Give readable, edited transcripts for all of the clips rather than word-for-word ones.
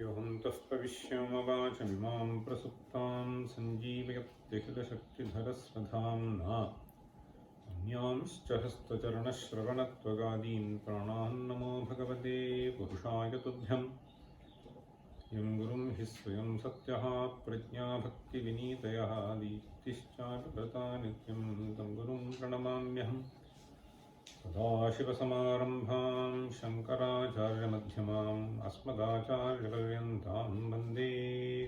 योऽहन्तः पविष्यमवाचमिमां प्रसुप्तां सञ्जीवयत्यखिलशक्तिधरस्वधाम्ना अन्यांश्च हस्तचरणश्रवणत्वगादीन् प्राणान् नमो भगवते पुरुषाय तुभ्यम् यं गुरुं हि स्वयं सत्यः प्रज्ञाभक्तिविनीतयः दीप्तिश्चारुलता नित्यं तं गुरुं प्रणमाम्यहम् सदाशिवसमारम्भां शङ्कराचार्यमध्यमाम् अस्मदाचार्यपर्यन्तां वन्दे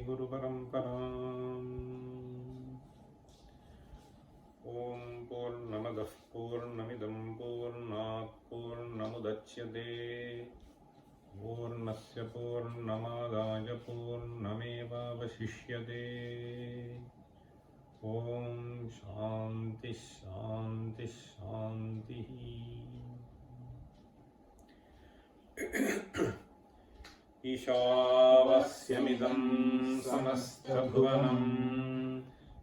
गुरुपरम्पराम्। ॐ पूर्णमदः पूर्णमिदं पूर्णात् पूर्णमुदच्यते पूर्णस्य पूर्णमादाय पूर्णमेवावशिष्यते। ओम शांति शांति शांति। ईशावास्यमिदं समस्तभुवनं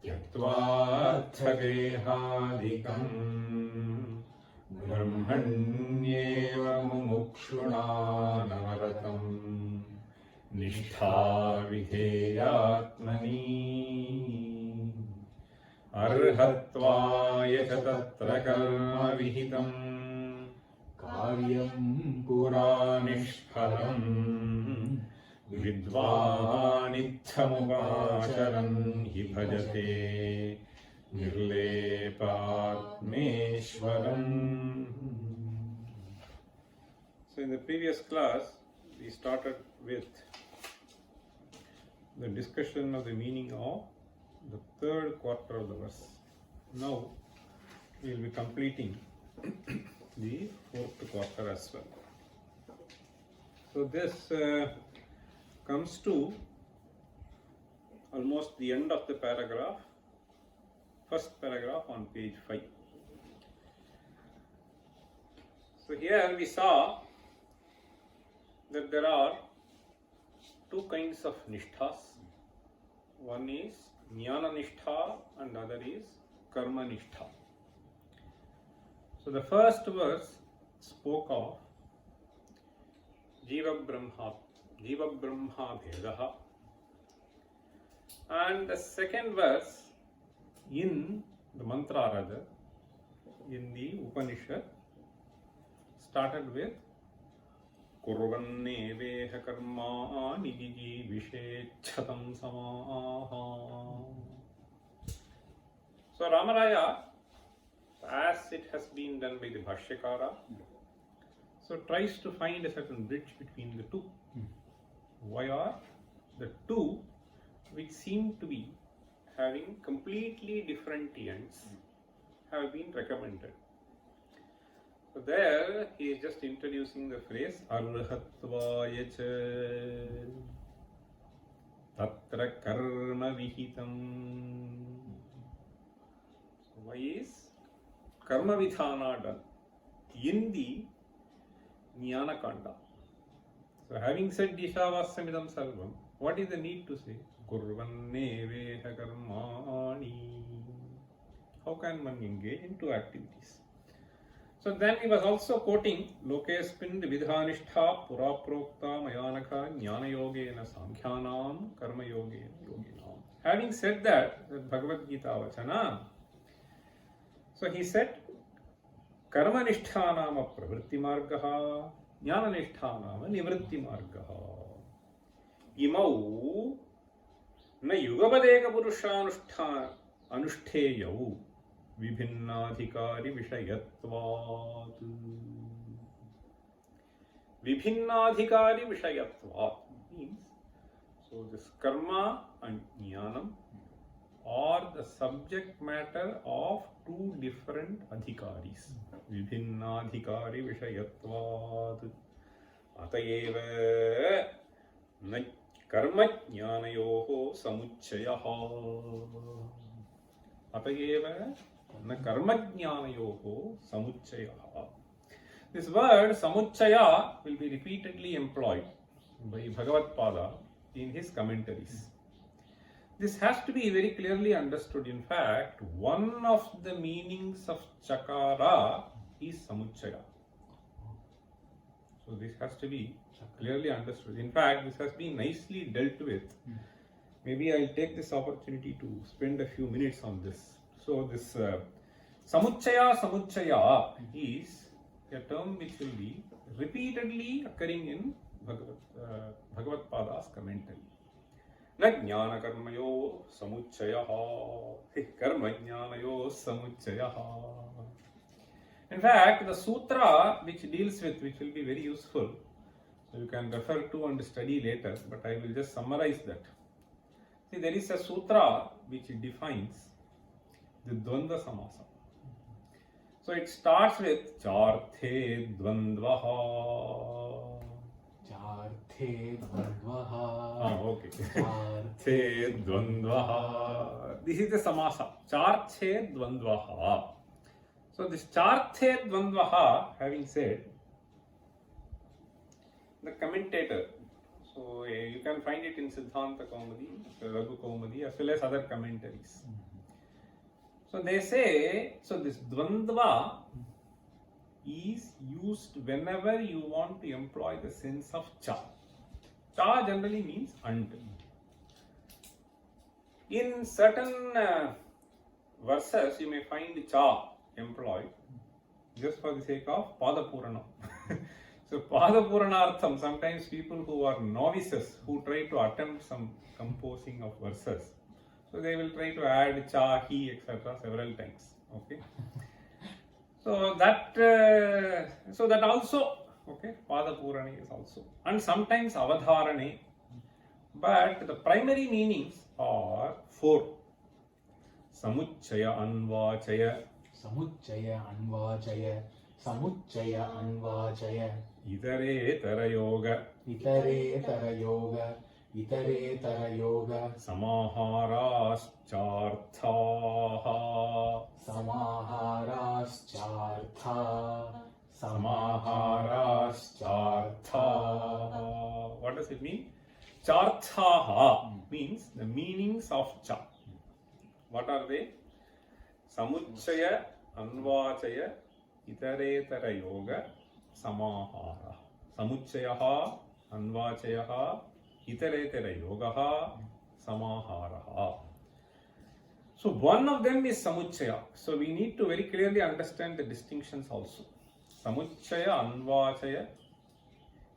त्यक्त्वार्थगेहादिकं ब्रह्मण्येव मुमुक्षुणा नवरतं निष्ठाविधेयात्मनि अर्हत्वाय च तत्र कर्मविहितं कार्यं पुरा निष्फलं विद्वानित्थमुपाचरन् हि भजते निर्लेपात्मेश्वरम्. So in the previous class we started with the discussion of the meaning of the third quarter of the verse. Now we will be completing the fourth quarter as well. So this comes to almost the end of the paragraph, first paragraph on page 5. So here we saw that there are two kinds of nishthas. One is Jnana Nishtha and other is Karma Nishtha. So the first verse spoke of Jiva Brahma Bhedaha, and the second verse in the mantra rather in the Upanishad started with Kurvanneveha karmani jijivishechhatam samaha. So Ramaraya, as it has been done by the Bhashyakara, so tries to find a certain bridge between the two. Why are the two which seem to be having completely different ends have been recommended? So there he is just introducing the phrase Arhatvaya cha Tatra Karma Vihitam. So why is Karma Vidhana done in the Jnana Kanda? So having said Ishavasamidam Sarvam, what is the need to say Kurvanneveha Karmani? How can one engage in two activities? So then he was also quoting Lokesmin Vidhanishtha Puraprokta Mayanaka Jnana Yogena Sankhyanam Karma Yogena Yoginam. Having said that, Bhagavad Gita Vachana, so he said Karma Nishthanama Pravritti Margaha Jnana Nishthanama Nivritti Margaha. Imau Na Yugavadeka Purusha Anushtheyau Vibhinnadhikari Vishayatvat. Vibhinnadhikari Vishayatvat means, so this karma and jnanam are the subject matter of two different adhikaris. Vibhinnadhikari Vishayatvat. Atayeva na karma jnanayoho samuchchayaha. Atayeva na karmajnanayoho samuchchayaha. This word samuchchaya will be repeatedly employed by Bhagavad Pada in his commentaries. This has to be very clearly understood. In fact, one of the meanings of chakara is samuchchaya. So So this has to be clearly understood. In fact, this has been nicely dealt with. Maybe I'll take this opportunity to spend a few minutes on this. So this samuchaya is a term which will be repeatedly occurring in Bhagavad Pada's commentary. Na jnana karmayo samuchayaha, karma jnanayo samuchayaha. In fact, the sutra which deals with, which will be very useful, so you can refer to and study later, but I will just summarize that. See, there is a sutra which defines the Dvandva Samasa. So it starts with Charthe Dvandvaha. Charthe Dvandvaha. Okay. Charthe Dvandvaha. This is the Samasa. Charthe Dvandvaha. So this Charthe Dvandvaha, having said, the commentator, so you can find it in Siddhanta Kaumadi, Raghu Kaumadi, as well as other commentaries. So they say, so this Dvandva is used whenever you want to employ the sense of cha. Cha generally means and. In certain verses, you may find cha employed just for the sake of Padapuranam. So Padapuranartham, sometimes people who are novices who try to attempt some composing of verses, so they will try to add cha, he, etc. several times. Okay. So that also, okay, Padapurani is also, and sometimes Avadharane, but the primary meanings are four: Samuchaya Anvachaya, Samuchaya Anvachaya, Samuchaya Anvachaya, Idare Tarayoga, Itare Tarayoga, Itare Tarayoga, Samaharashcharthaha, Samaharashchartha, Samaharashcharthaha. What does it mean? Charthaha means the meanings of cha. What are they? Samuchaya, Anvachaya, Itaretara Yoga, Samahara. Samuchayaha, Anvachayaha, Itaretara Yogaha, Samaharaha. So one of them is Samuchaya. So we need to very clearly understand the distinctions also. Samuchaya, Anvachaya,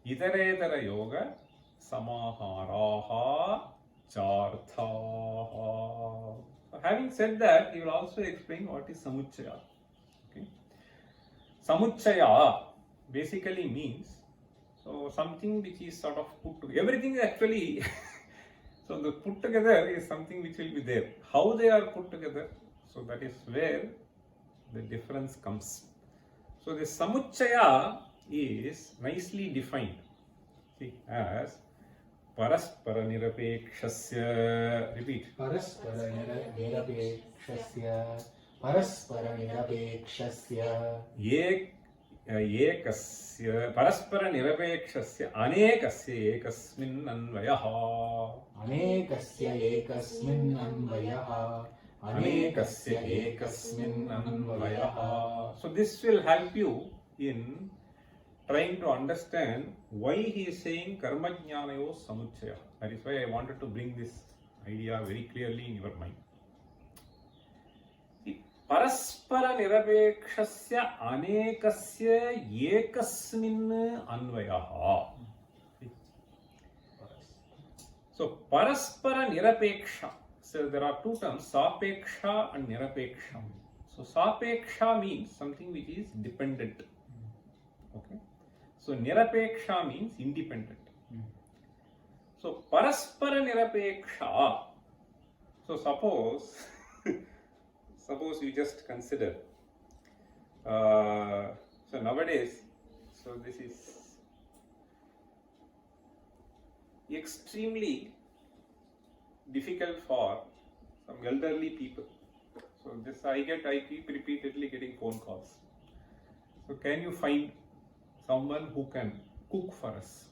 Itaretara Yoga, Samaharaha, Charthaha. So having said that, he will also explain what is Samuchaya. Okay. Samuchaya basically means so something which is sort of put together. Everything is actually so the put together is something which will be there. How they are put together, so that is where the difference comes. So the Samuchaya is nicely defined, see, as Paraspara Nirapekshasya. Repeat. Paraspara Nirapekshasya, Paraspara Nirapekshasya, Ekasya Paraspara Nirapekshasya Anekasya Ekasmin Anvayaha. Anekasya Ekasmin Anvayaha, Anekasya Ekasmin Anvayaha. So this will help you in trying to understand why he is saying Karma Jnanayo Samuchaya. That is why I wanted to bring this idea very clearly in your mind. Paraspara Nirapekshasya Anekasya Ekasmin Anvayaha. So Paraspara Nirapeksha. So there are two terms, Sapeksha and Nirapeksha. So Sapeksha means something which is dependent. Okay. So Nirapeksha means independent. So Paraspara Nirapeksha. So suppose you just consider. So nowadays, so this is extremely difficult for some elderly people. So this I keep repeatedly getting phone calls. So can you find someone who can cook for us?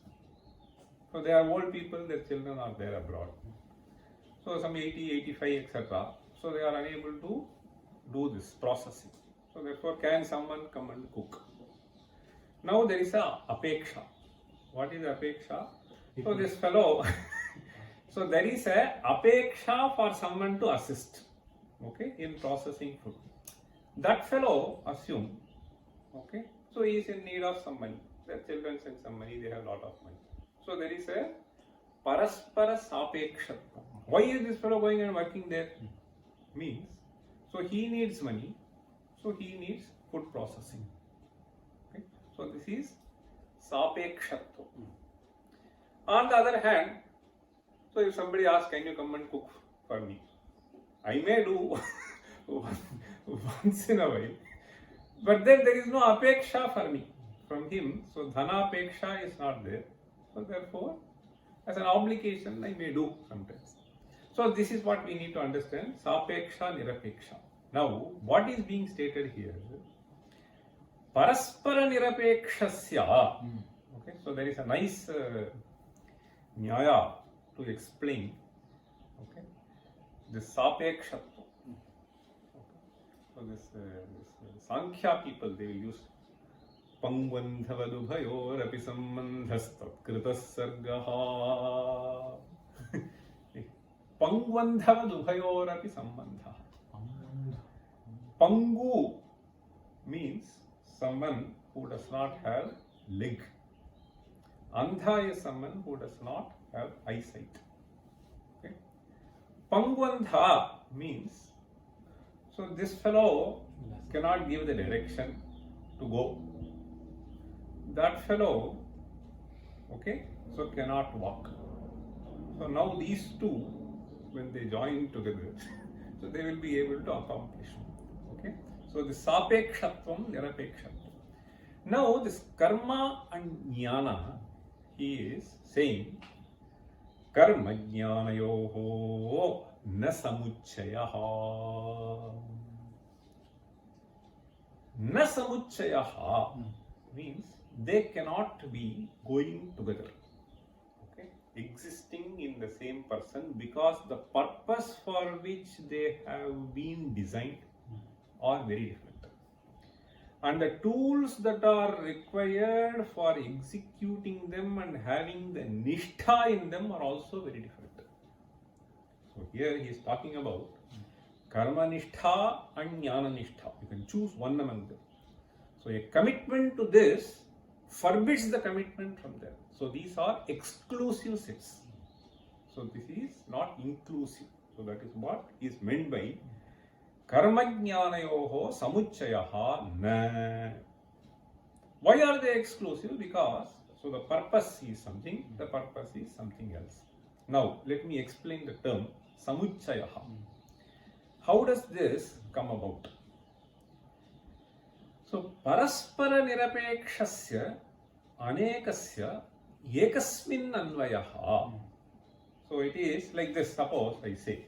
So they are old people, their children are there abroad. So some 80, 85, etc. So they are unable to do this processing. So therefore, can someone come and cook? Now there is a apeksha. What is apeksha? So this fellow, so there is a apeksha for someone to assist, okay, in processing food. That fellow assume, okay, so he is in need of some money. Their children send some money, they have a lot of money. So there is a paraspara sapekshatva. Why is this fellow going and working there? Means, so he needs money, so he needs food processing. Okay? So this is sapekshatva. On the other hand, so if somebody asks, can you come and cook for me? I may do once in a while, but then there is no apeksha for me from him. So dhana apeksha is not there. So therefore, as an obligation, I may do sometimes. So this is what we need to understand, sapeksha, nirapeksha. Now, what is being stated here? Paraspara nirapekshasya. Okay, so there is a nice nyaya to explain, okay, this sapekshatva. Okay. So this Sankhya people, they will use pangvandhavadubhayorapi sambandhastat kritas sargaha. Pangvandhavadubhayorapi sambandha. Pangu means someone who does not have leg. Andha is someone who does not have eyesight. Okay. Pangvandha means, so this fellow cannot give the direction to go. That fellow, okay, so cannot walk. So now these two, when they join together, so they will be able to accomplish. Okay. So the sapekshatvam, nirapekshatvam. Now this karma and jnana, he is saying, karma jnanayoho na samuchchayaha. Na samuchchayaha means they cannot be going together, okay, existing in the same person, because the purpose for which they have been designed are very different. And the tools that are required for executing them and having the nishtha in them are also very different. So here he is talking about karma nishtha and jnana nishtha. You can choose one among them. So a commitment to this forbids the commitment from there. So these are exclusive sets. So this is not inclusive. So that is what is meant by karma jnanayoho samuchchayaha na. Why are they exclusive? Because so the purpose is something, the purpose is something else. Now let me explain the term samuchchayaha. How does this come about? So paraspara nirapekshasya anekasya ekasmin anvayaha. So it is like this. Suppose I say,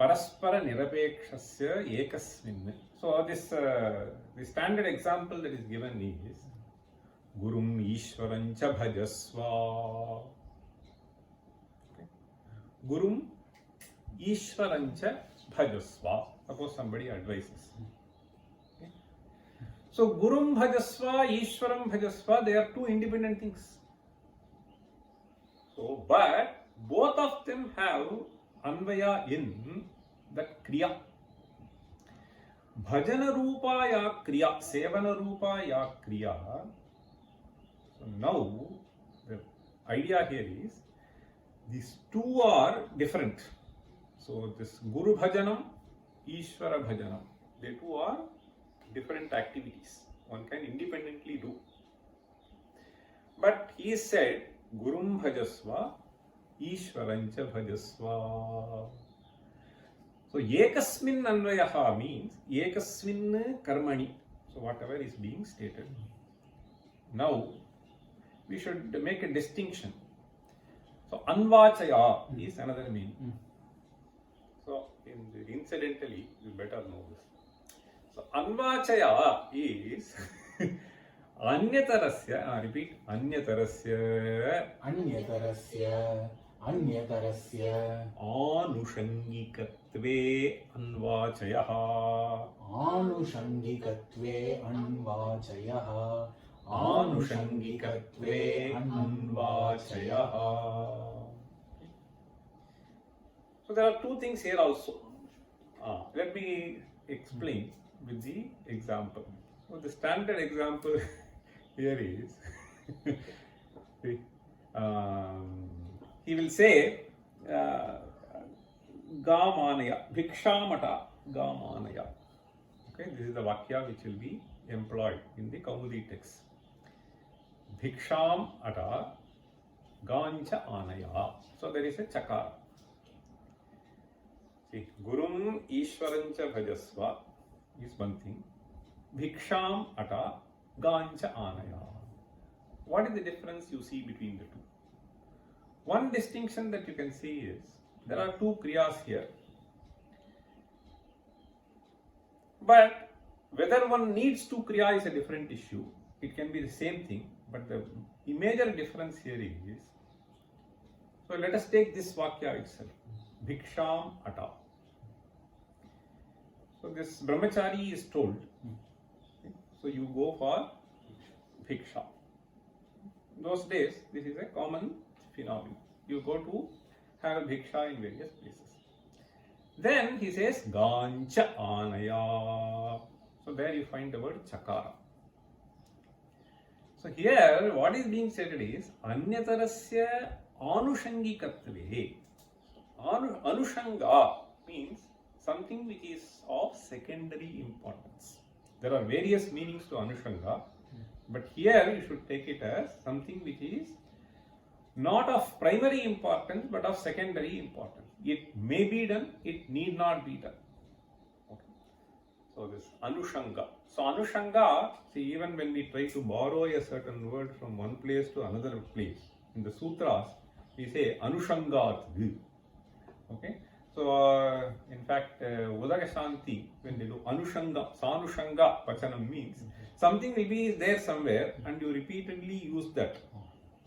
paraspara nirapekshasya ekasmin. So this the standard example that is given is Gurum Ishwarancha bhajasva. Okay. Gurum Ishwarancha bhajasva. Suppose somebody advises. Okay. So Gurum bhajasva, Ishwaram bhajasva, they are two independent things. So, but both of them have anvaya in the kriya. Bhajana rupa ya kriya, sevana rupa ya kriya. So now the idea here is these two are different. So this Guru Bhajanam, Ishvara Bhajanam, they two are different activities. One can independently do. But he said Gurum Bhajasva, Ishwarancha Bhajasva. So Ekasmin Anvayaha means Ekasmin Karmani. So whatever is being stated. Now we should make a distinction. So Anvachaya is another meaning. So incidentally you better know this. So Anvachaya is Anyatarasya, repeat, Anyatarasya. Anyatarasya अन्यतरस्य आनुषङ्गिकत्वे अन्वाचयः आनुषङ्गिकत्वे अन्वाचयः आनुषङ्गिकत्वे अन्वाचयः. So there are two things here also. Let me explain with the example. So the standard example here is he will say Gamanaya, Bhikshamata Gamanaya. Okay, this is the Vakya which will be employed in the Kaumudi text. Bhiksham ata gancha anaya. So there is a chakara. See, Gurum Ishwarancha Bhajasva is one thing. Bhiksham ata gancha anaya. What is the difference you see between the two? One distinction that you can see is there are two kriyas here. But whether one needs two kriya is a different issue. It can be the same thing, but the major difference here is, so let us take this vakya itself. Bhiksham ata. So this brahmachari is told, so you go for bhiksha. Those days, this is a common phenomenon. You go to have bhiksha in various places. Then he says, gancha anaya. So there you find the word chakara. So here what is being said is anyatarasya anushangikatve. Anushanga means something which is of secondary importance. There are various meanings to anushanga, but here you should take it as something which is not of primary importance but of secondary importance. It may be done, it need not be done. So this anushanga. So anushanga, see, even when we try to borrow a certain word from one place to another place, in the sutras, we say anushangat. Okay. So in fact, Udagashanti, when they do anushanga, sanushanga vachanam means something will be there somewhere and you repeatedly use that.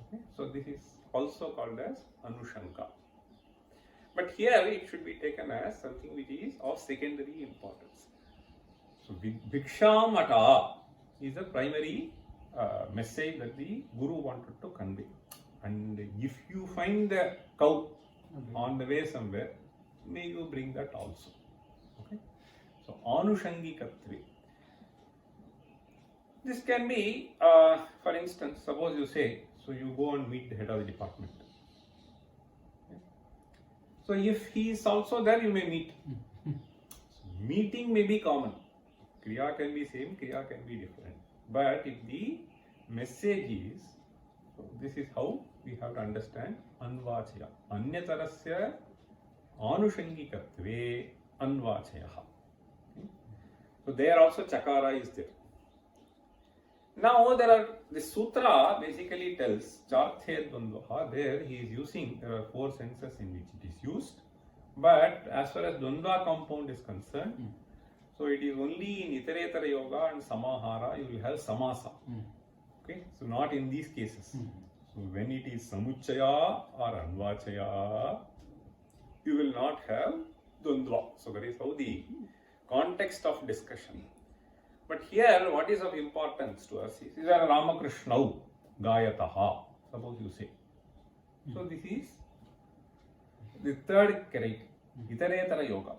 Okay. So this is also called as anushanga. But here it should be taken as something which is of secondary importance. So Bhikshamata is the primary message that the Guru wanted to convey. And if you find the cow on the way somewhere, may you bring that also. Okay. So Anushangikatve. This can be, for instance, suppose you say, so you go and meet the head of the department. Okay. So if he is also there, you may meet. So meeting may be common. Kriya can be same, Kriya can be different. But if the message is, so this is how we have to understand Anvachaya. Anyatarasya Anushangikatve Anvachayaha. Okay. So there also Chakara is there. Now the sutra basically tells Charthe Dvandvaha. There he is using, there are four senses in which it is used. But as far as Dvandva compound is concerned, so it is only in Itaretara Yoga and Samahara you will have Samasa. Okay, so not in these cases. So when it is Samuchaya or Anvachaya, you will not have Dvandva. So that is how the context of discussion. But here what is of importance to us is Ramakrishna Gayataha, suppose you say. So this is the third character, Itaretara Yoga.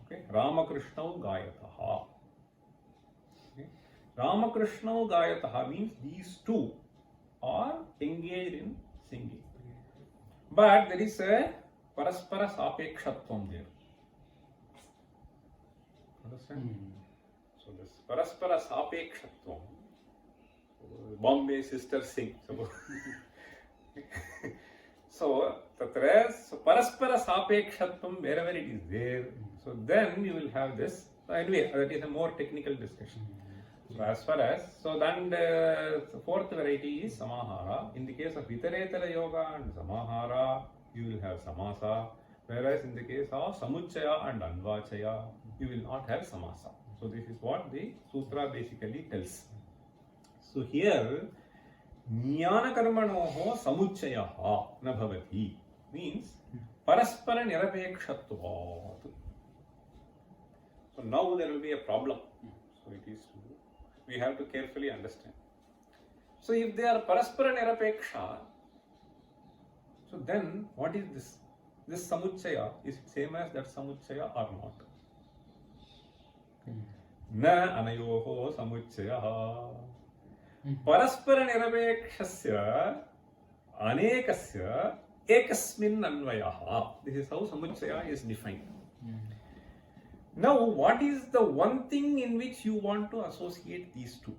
Okay, Ramakrishna Gayataha. Okay. Ramakrishna Gayataha means these two are engaged in singing. But there is a Paraspara Sapekshatvam there. Understand? So this Paraspara Sapekshatvam, Bombay sisters sing. So Paraspara Sapekshatvam, wherever it is there, so then you will have this. So anyway, that is a more technical discussion. So as far as, so then the fourth variety is Samahara. In the case of Itaretara Yoga and Samahara, you will have Samasa. Whereas in the case of Samuchaya and Anvachaya, you will not have Samasa. So this is what the sutra basically tells. So here, Jnana Karmanoho Samuchayaha na bhavati. means paraspara nirapekshatvat. So now there will be a problem. So it is, we have to carefully understand. So if they are paraspara nirapeksha, so then what is this? This samuchaya is same as that samuchaya or not? Na anayoho samuchaya. Paraspara nirapekshasya anekasya ekasmin anvayaha. This is how samuchaya is defined. Now, what is the one thing in which you want to associate these two?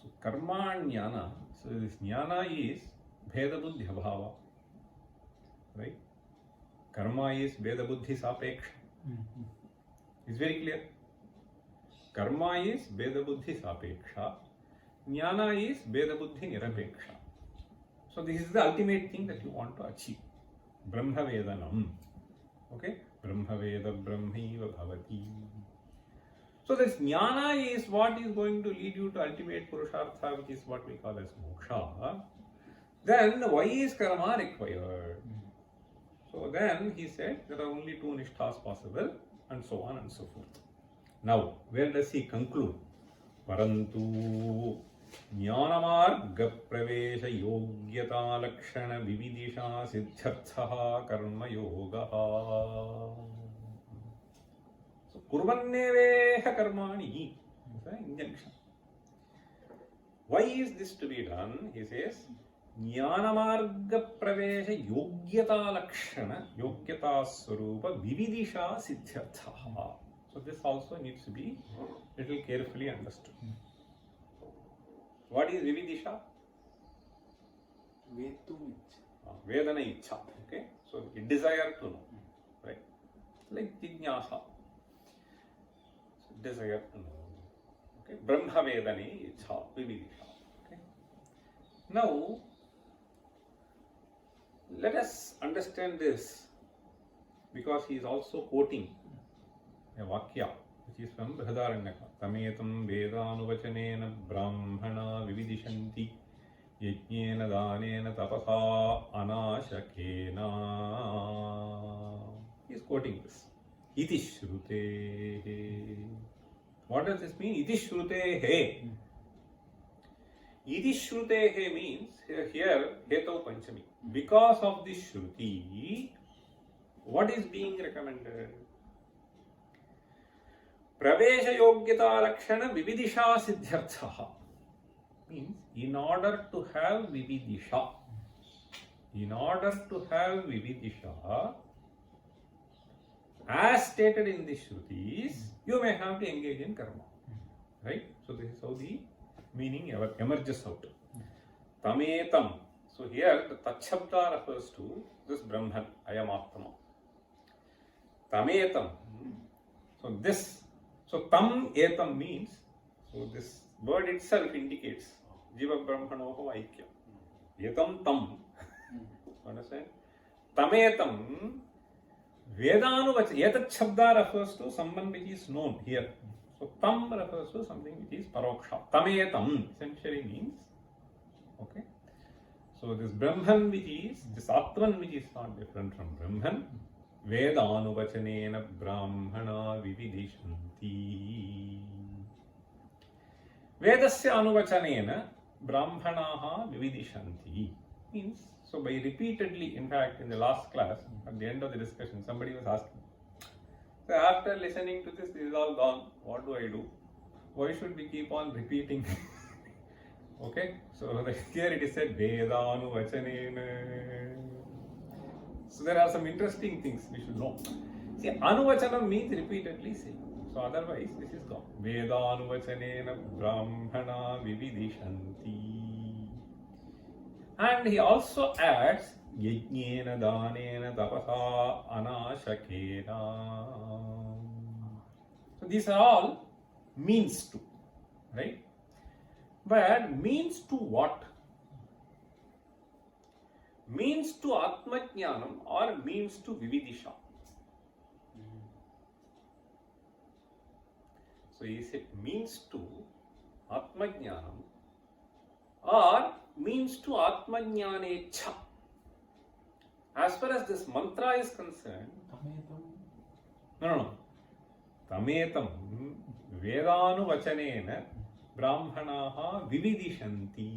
So, karma and jnana. So, this jnana is bheda buddhi bhava. Right? Karma is bheda buddhi sapeksha. It's very clear. Karma is bheda buddhi sapeksha. Jnana is bheda buddhi nirapeksha. So, this is the ultimate thing that you want to achieve. Brahma Vedanam. Okay? Brahma Veda Brahmaiva Bhavati. So this jnana is what is going to lead you to ultimate purushartha, which is what we call as moksha. Then why is karma required? So then he said there are only two nishthas possible, and so on and so forth. Now, where does he conclude? Parantu jnanamarga pravesha yogyata lakshana vividisha siddhartha karma yogaha. So, kurvanneveha karmani is an injunction. Why is this to be done? He says, jnanamarga pravesha yogyata lakshana yogyata swarupa vividisha siddhartha. So, this also needs to be little carefully understood. What is vividisha? Vedana ichha. Okay, so desire to know, right? Like jignasa, so desire to know. Okay, Brahma Vedane ichha, vividisha. Okay. Now, let us understand this because he is also quoting a vakya which is from Brihadaranyaka. Tametam vedanuvachanena brahmana vividishanti yajnena danena tapasa anashakena. He is quoting this. Iti shrute. What does this mean? Iti shrute he. Iti shrute he means here Hetau Panchami. Because of this shruti, what is being recommended? Pravesha yogyata lakshana vividisha siddhyartha. Means in order to have vividisha, as stated in the Shrutis, you may have to engage in karma. Right? So this is how the meaning emerges out. Tametam. So here the Tachabda refers to this Brahman, Ayam Atma. Tametam. So this. So tam etam means, so this word itself indicates Jiva Brahmanoho Aikya. Etam tam. Understand? Tametam Vedanuvachanena. Etat Shabda refers to someone which is known here. So tam refers to something which is paroksha. Tametam essentially means, okay. So this Brahman which is, this Atman which is not different from Brahman. Vedanuvachanena brahmana vividishanti. Vedasya anuvachanena brahmanaha vividishanti. Means, so by repeatedly, in fact, in the last class, at the end of the discussion, somebody was asking, so after listening to this is all gone, what do I do? Why should we keep on repeating? Okay, so here it is said, Vedanuvachanena. So there are some interesting things we should know. See, anuvachanam means repeatedly saying. So otherwise, this is gone. Vedanuvachanena brahmana vividishanti. And he also adds, yajnena danena tapasa anashakena. So these are all means to, right? But means to what? Means to Atmajnanam or means to Vividisha? So is it means to Atmajnanam or means to Atmajnanecha? as far as this mantra is concerned, no. Tametam vedanu vachanena brahmanaha vividishanti.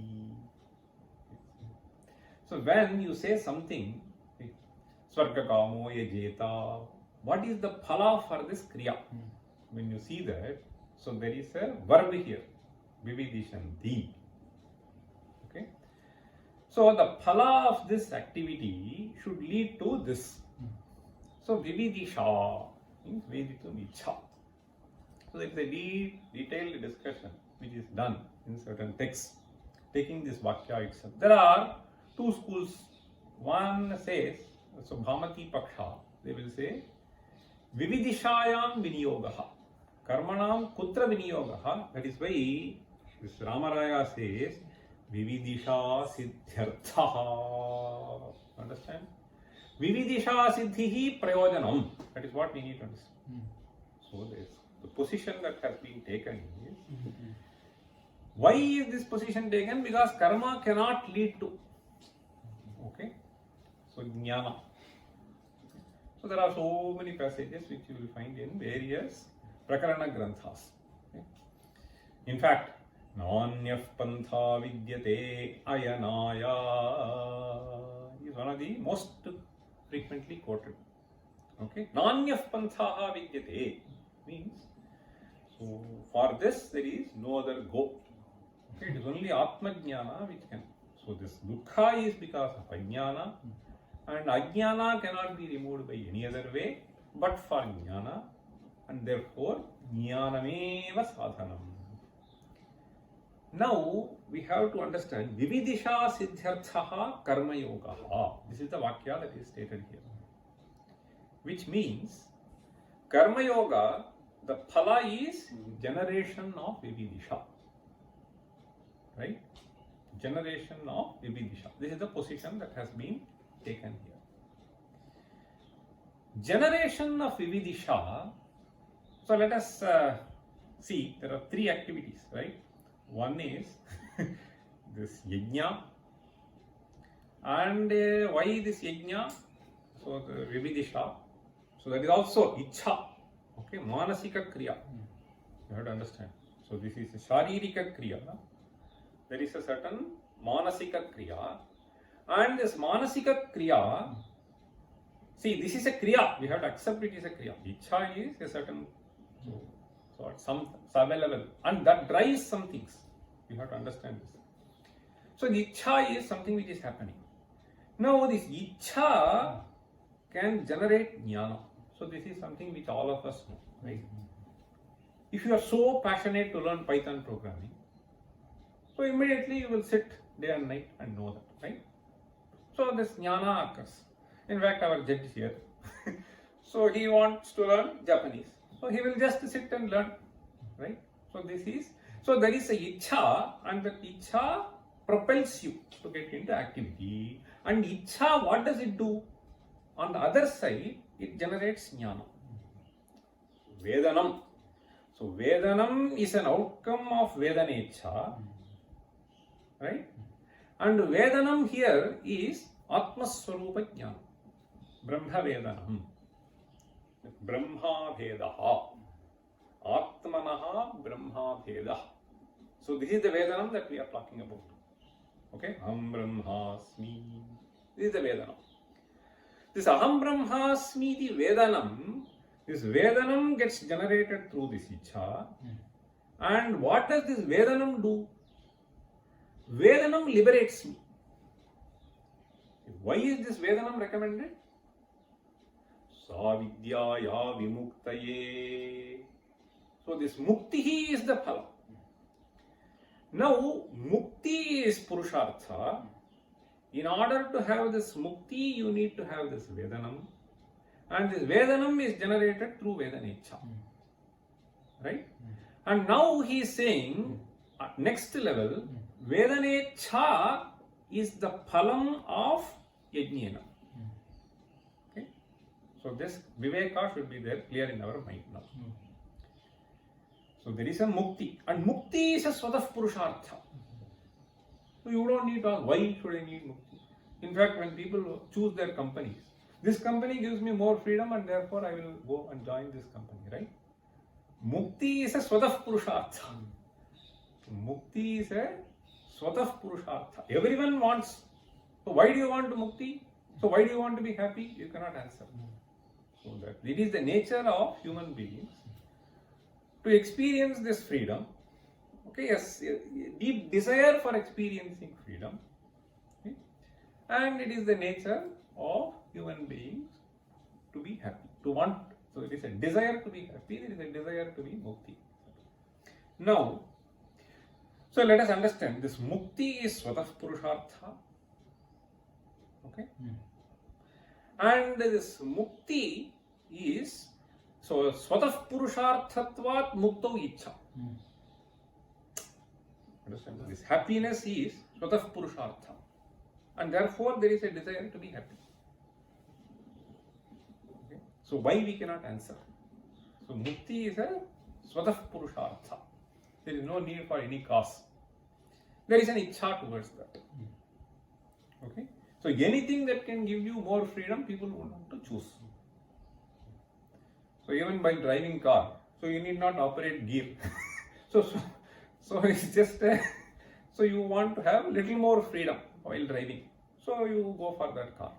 So when you say something, swargakamo yajeta, what is the phala for this kriya? When you see that, so there is a verb here, vividishanti. Okay. So the phala of this activity should lead to this. So vividisha means veditum ichha. So there is a detailed discussion which is done in certain texts, taking this vakya itself. There are two schools. One says, so Bhamati Paksha, they will say, Vividishayam Viniyogaha, Karmanam Kutra Viniyogaha. That is why this Ramaraya says, Vividisha Siddhyartha. Understand? Vividisha Siddhihi Prayojanam. That is what we need to understand. So the position that has been taken is, why is this position taken? Because karma cannot lead to. Okay? So jnana. So there are so many passages which you will find in various prakarana granthas. Okay? In fact, Nanyaf pantha vidyate ayanaya is one of the most frequently quoted. Okay? Nanyaf pantha vidyate means, so for this there is no other go. Okay? It is only Atma Jnana which can. So this dukkha is because of ajnana, and ajnana cannot be removed by any other way but for jnana, and therefore jnanameva sadhanam. Now we have to understand vividisha siddhyarthaha karma yogaha. This is the vakya that is stated here, which means karma yoga, the phala is generation of vividisha, right? Generation of vividisha. This is the position that has been taken here. Generation of vividisha. So let us see, there are three activities, right? One is this yajna, and why this yajna? So the vividisha. So that is also ichha. Okay, manasika kriya. You have to understand. So this is a sharirika kriya. There is a certain manasika kriya, and this manasika kriya, see, this is a kriya, we have to accept it is a kriya. Ichha is a certain, so at some level, and that drives some things. You have to understand this. So the ichha is something which is happening. Now this ichha can generate jnana. So this is something which all of us know, right? If you are so passionate to learn Python programming, so immediately you will sit day and night and know that, right? So this jnana occurs. In fact, our judge here, so he wants to learn Japanese. So he will just sit and learn, right? So this is, so there is a ichha, and that ichha propels you to get into activity. And ichha, what does it do? On the other side, it generates jnana. Vedanam. So Vedanam is an outcome of Vedanecha. Right? And Vedanam here is Atma Swarupa Jnana. Brahma Vedanam. Brahma Vedaha. Atmanaha Brahma Vedah. So this is the Vedanam that we are talking about. Okay? Aham Brahmasmi. This is the Vedanam. This Aham Brahmasmi, the Vedanam, this Vedanam gets generated through this Ichha. And what does this Vedanam do? Vedanam liberates me. Why is this Vedanam recommended? Savidyaya vimuktaye. So this mukti is the phala. Now mukti is purushartha. In order to have this mukti, you need to have this Vedanam. And this Vedanam is generated through Vedanecha. Right? And now he is saying, at next level, Vedanecha is the phalam of Yajnana. Okay? So this Viveka should be there, clear in our mind now. So there is a mukti. And mukti is a svatah purushartha. So you don't need to ask, why should I need mukti? In fact, when people choose their companies, this company gives me more freedom and therefore I will go and join this company, right? Mukti is a Swatah Purushartha. Mukti is a Swatah Purushartha. Everyone wants. So why do you want Mukti? So why do you want to be happy? You cannot answer. So that it is the nature of human beings to experience this freedom. Okay, yes, a deep desire for experiencing freedom. Okay? And it is the nature of human beings to be happy, to want. So it is a desire to be happy, it is a desire to be mukti. Now, so let us understand this mukti is Swatah Purushartha. Okay? And this mukti is, so Swatah Purusharthatvat Mukto Ichha. Understand? This happiness is Swatah Purushartha. And therefore there is a desire to be happy. Okay? So why we cannot answer? So mukti is a Swatah Purushartha. There is no need for any cause. There is an ichha towards that. Okay? So anything that can give you more freedom, people want to choose. So even by driving car, so you need not operate gear. so it's just so you want to have a little more freedom while driving. So you go for that car.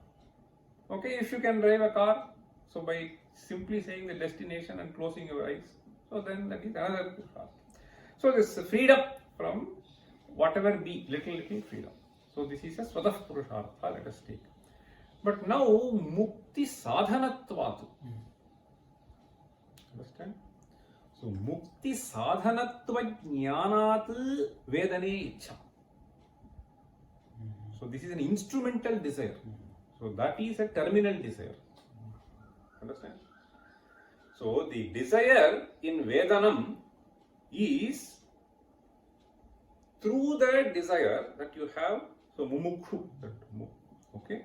Okay, if you can drive a car, so by simply saying the destination and closing your eyes, so then that is another purushartha. So this freedom from whatever be, little freedom. So this is a Swatah Purushartha, let us take. But now Mukti Sadhanatvatu. Understand? So Mukti Sadhanatva Jnanat Vedane Ichha. So this is an instrumental desire. So that is a terminal desire. Understand? So the desire in Vedanam is through the desire that you have, so mumukshu, that okay,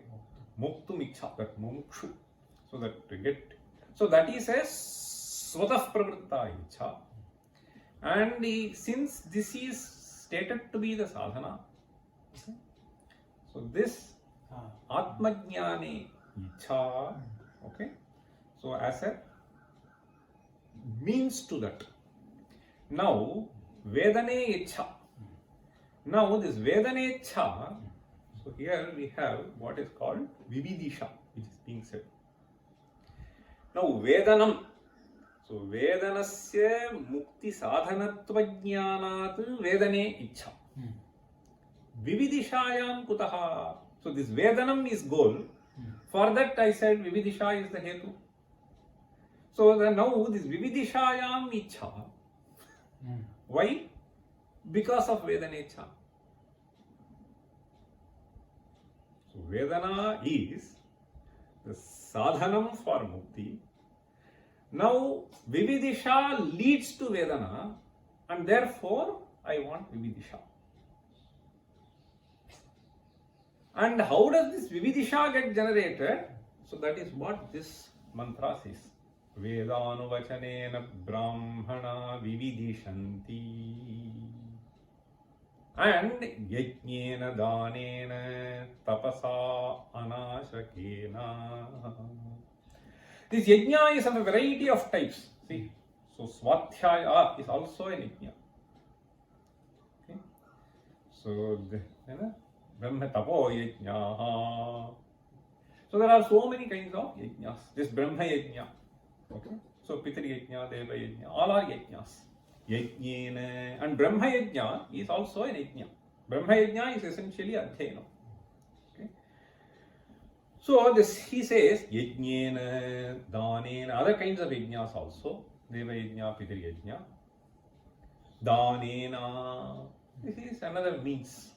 muktum ichha, that mumukshu, so that to get, so that is a Swatah Pravritta ichha, and since this is stated to be the sadhana, okay, so this Atmajnane ichha, okay, so as a means to that. Now Vedane ichha. Now this Vedanecha, so here we have what is called Vividisha, which is being said. Now Vedanam, so Vedanasya Mukti Sadhanatva Jnanat Vedane Ichha. Vividishayam Kutaha. So this Vedanam is goal. For that I said Vividisha is the Hetu. So now this Vividishayam Ichha. Why? Because of Vedanecha. So Vedana is the sadhanam for mukti. Now Vividisha leads to Vedana and therefore I want Vividisha. And how does this Vividisha get generated? So that is what this mantra says. Vedanuvachanena brahmana vividishanti. And yajnena danena tapasa anashakena. This yajna is of a variety of types. See, so swadhyaya is also an yajna. Okay. So brahma tapo yajna. So there are so many kinds of yajnas. This brahma yajna. Okay. So pitri yajna, deva yajna, all are yajnas. Yajnena, and Brahma Yajna is also an yajna. Brahma Yajna is essentially adhyayana. Okay. So this he says Yajnena, Danena, other kinds of yajnas also. Deva Yajna, Pitri Yajna. Danena, this is another means.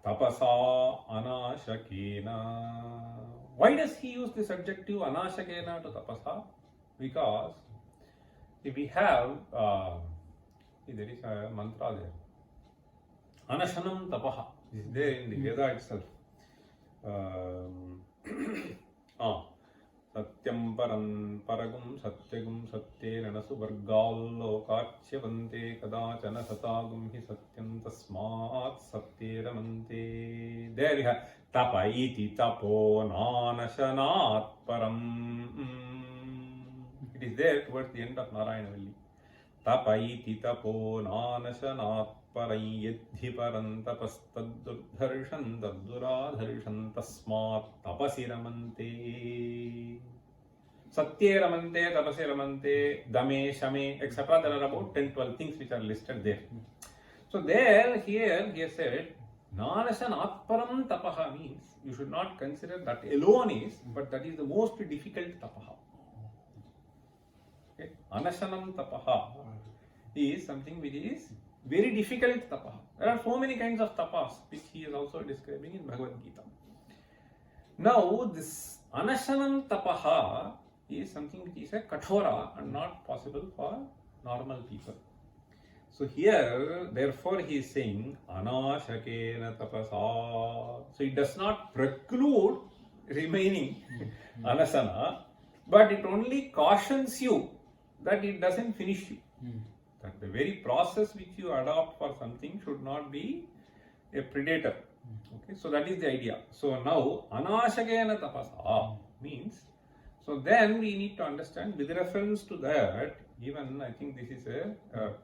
Tapasa, Anashakena. Why does he use this adjective Anashakena to Tapasa? Because we have, there is a mantra there. Anashanam tapaha. This is there in the Veda itself. Satyam param paragum satyagum satyena nasu vargallokaachyavante kadachana satagum hi satyam tasmat satyeramante. There we have tapa iti tapo nanashanat param. It is there towards the end of Narayanavali. Tapa iti tapo nanashanat param yedhi param tapastadurdharshan tadduradharshan tasmat tapasiramante. Satyeramante, tapasiramante, dame, shame, etc. There are about 10-12 things which are listed there. So there, here, he has said, nanashanat param tapaha means you should not consider that alone is, but that is the most difficult tapaha. Okay? Anashanam tapaha is something which is very difficult tapaha. There are so many kinds of tapas which he is also describing in Bhagavad Gita. Now this anashanam tapaha is something which is a kathora and not possible for normal people. So here, therefore, he is saying anashakena tapasa. So it does not preclude remaining anasana, but it only cautions you that it doesn't finish you. That the very process which you adopt for something should not be a predator. Okay, so that is the idea. So now anashakena tapasa means, so then we need to understand with reference to that, even I think this is a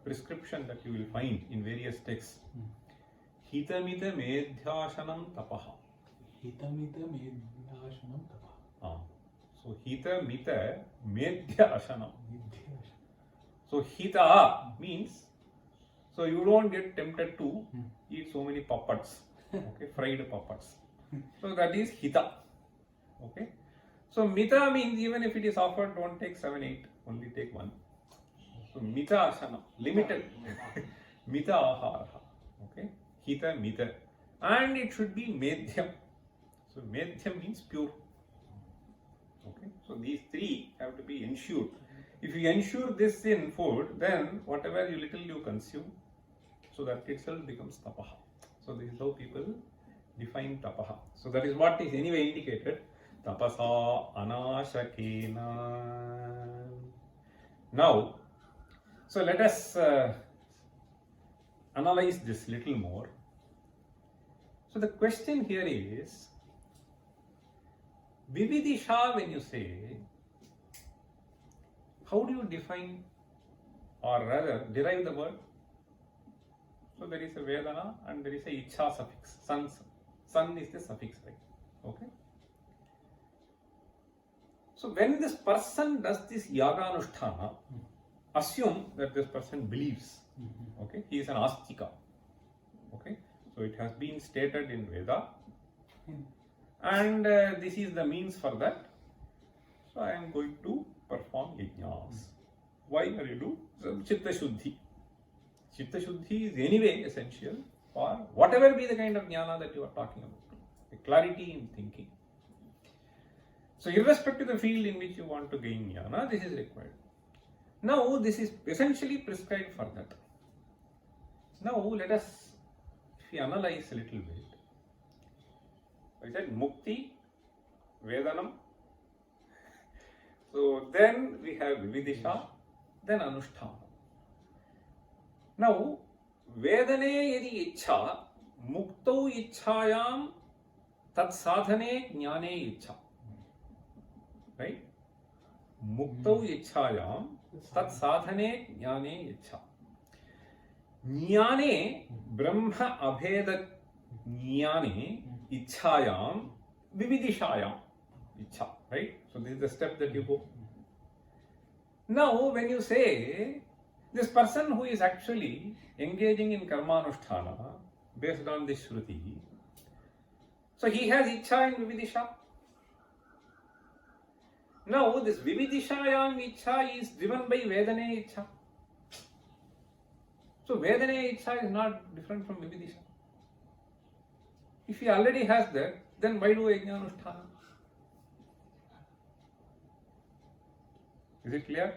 prescription that you will find in various texts. Hitamita medhyashanam tapaha. Hitamita medhyashanam tapaha. So hitamita medhyashanam. So hita means, so you don't get tempted to eat so many puppets, okay, fried puppets. So that is hita. Okay. So mita means even if it is offered, don't take 7, 8, only take 1. So mita asana, limited. Mita ahara. Okay. Hita mita. And it should be medhyam. So medhyam means pure. Okay. So these three have to be ensured. If you ensure this in food, then whatever little you consume, so that itself becomes tapaha. So this is how people define tapaha. So that is what is anyway indicated. Tapasa anashakena. Now, so let us analyze this little more. So the question here is, Vividisha, when you say, how do you define or rather derive the word? So there is a Vedana and there is a Ichha suffix. Sun is the suffix, right? Okay. So when this person does this Yaganusthana, assume that this person believes. Okay. He is an Astika. Okay. So it has been stated in Veda. And this is the means for that. So I am going to perform yajnas. Why are you do? So, Chitta Shuddhi. Chitta Shuddhi is anyway essential for whatever be the kind of jnana that you are talking about. A clarity in thinking. So irrespective of the field in which you want to gain jnana, this is required. Now this is essentially prescribed for that. Now let us, if we analyze a little bit. I said Mukti, Vedanam. So then we have Vividisha, then Anusthana. Now, Vedane yadi ichha, Muktau ichhayam tat sadhane jnane ichha. Right? Muktau ichhayam tat sadhane jnane ichha. Jnane brahma abheda jnane ichhayam vividishayam ichha. Right? So this is the step that you go. Now when you say this person who is actually engaging in karmanusthana based on this Shruti, so he has ichha in vividisha. Now this vividishayam ichha is driven by vedane ichha. So vedane ichha is not different from vividisha. If he already has that, then why do yajnanusthana? Is it clear?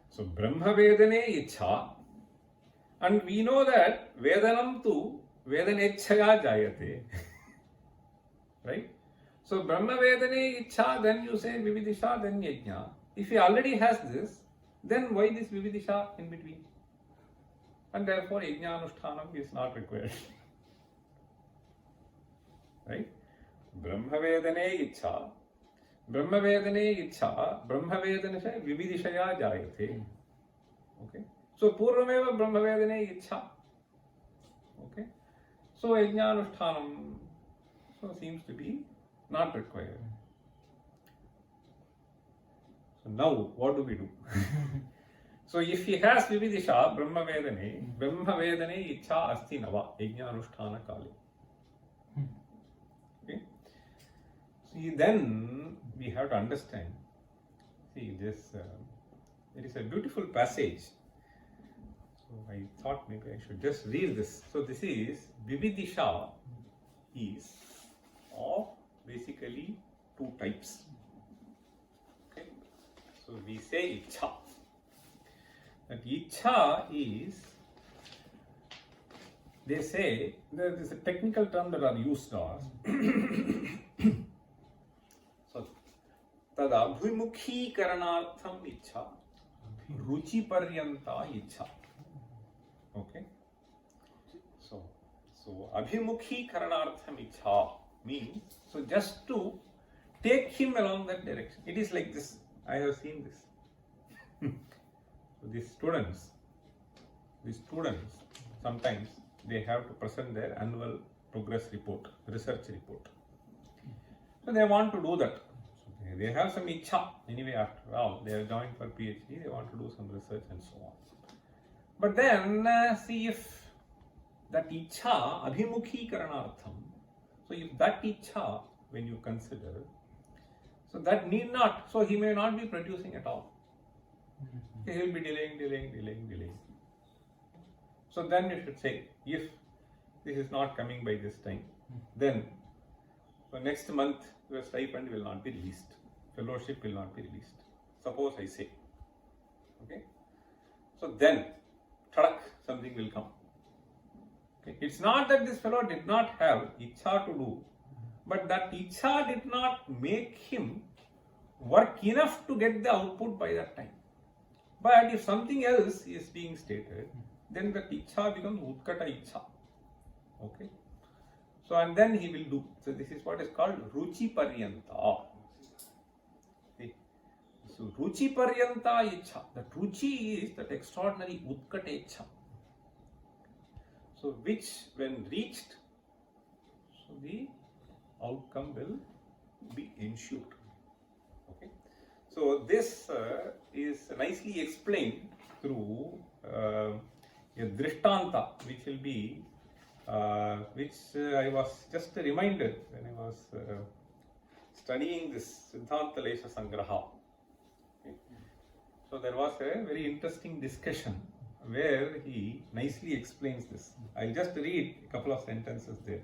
So Brahma Vedane Ichha, and we know that Vedanam tu Vedanechaya Jayate. Right? So Brahma Vedane Ichha, then you say Vividisha, then Yajna. If he already has this, then why this Vividisha in between? And therefore Yajna Anushtanam is not required. Right? Brahma Vedane Ichha, Brahma Vedane Ichha, Brahma Vedane Vividishaya Jayate. Okay? So Purvameva Brahma Vedane Ichha. Okay? So Yajna Anushtanam so seems to be not required. So now what do we do? So if he has Vividisha, Brahma Vedane Ichha Asti Nava, Yajna Anusthana Kali. Okay? See, then we have to understand. See, this there is a beautiful passage. So I thought maybe I should just read this. So this is Vividisha is of basically two types. Okay? So we say Ichha. That Ichha is, they say, there is a technical term that are used as so tad abhimukhi karanartham Ichha, ruchi paryanta Ichha. Okay? So abhimukhi karanartham Ichha means, so just to take him along that direction. It is like this. I have seen this. So these students, sometimes they have to present their annual progress report, research report. So they want to do that. So they have some Ichha. Anyway, after all, they have joined for PhD, they want to do some research and so on. But then, see if that Ichha, abhimukhi karanartham, so if that Ichha, when you consider, so that need not, so he may not be producing at all. He will be delaying. So then you should say, if this is not coming by this time, then so next month your stipend will not be released, fellowship will not be released. Suppose I say, okay. So then, tadak, something will come. Okay. It's not that this fellow did not have Ichha to do, but that Ichha did not make him work enough to get the output by that time. But if something else is being stated, then that Ichha becomes Utkata Ichha. Okay? So, and then he will do. So, this is what is called Ruchi Paryanta. See? So, Ruchi Paryanta Ichha. That Ruchi is that extraordinary Utkata Ichha. So, which when reached, so the outcome will be ensured. Okay? So, this is nicely explained through a Drishtanta, which will be, which I was just reminded when I was studying this Siddhanta Lesha Sangraha. Okay. So, there was a very interesting discussion where he nicely explains this. I'll just read a couple of sentences there.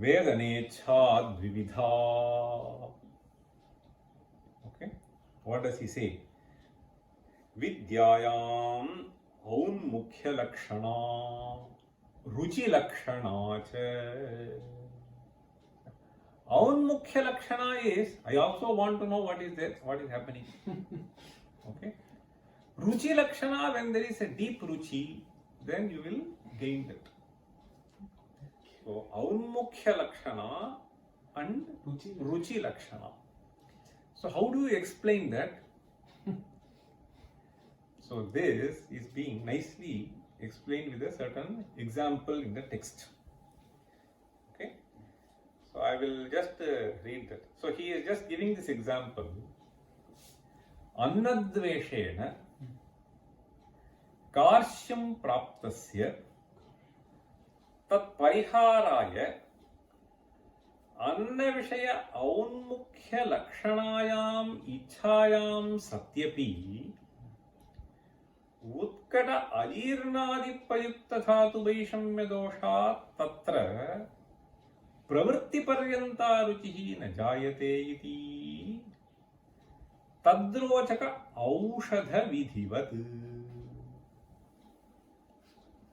Vedanecha dvividha. Okay, what does he say? Vidyayam aunmukhya lakshana ruchi lakshana cha. Aunmukhya lakshana is, I also want to know what is there, what is happening. Okay. Ruchi lakshana, when there is a deep ruchi, then you will gain that. So, aunmukhya lakshana and ruchi lakshana. So, how do you explain that? So, this is being nicely explained with a certain example in the text. Okay. So, I will just read that. So, he is just giving this example. Annadveshena Karshyam praptasya tat pariharaya anna vishaya aunmukhya lakshanayam ichhayam satyapi utkata alirnadi payukta dhatu vaishamya dosha tatra pravritti paryanta ruchihi na jayate iti tadrochaka aushadha vidhivat.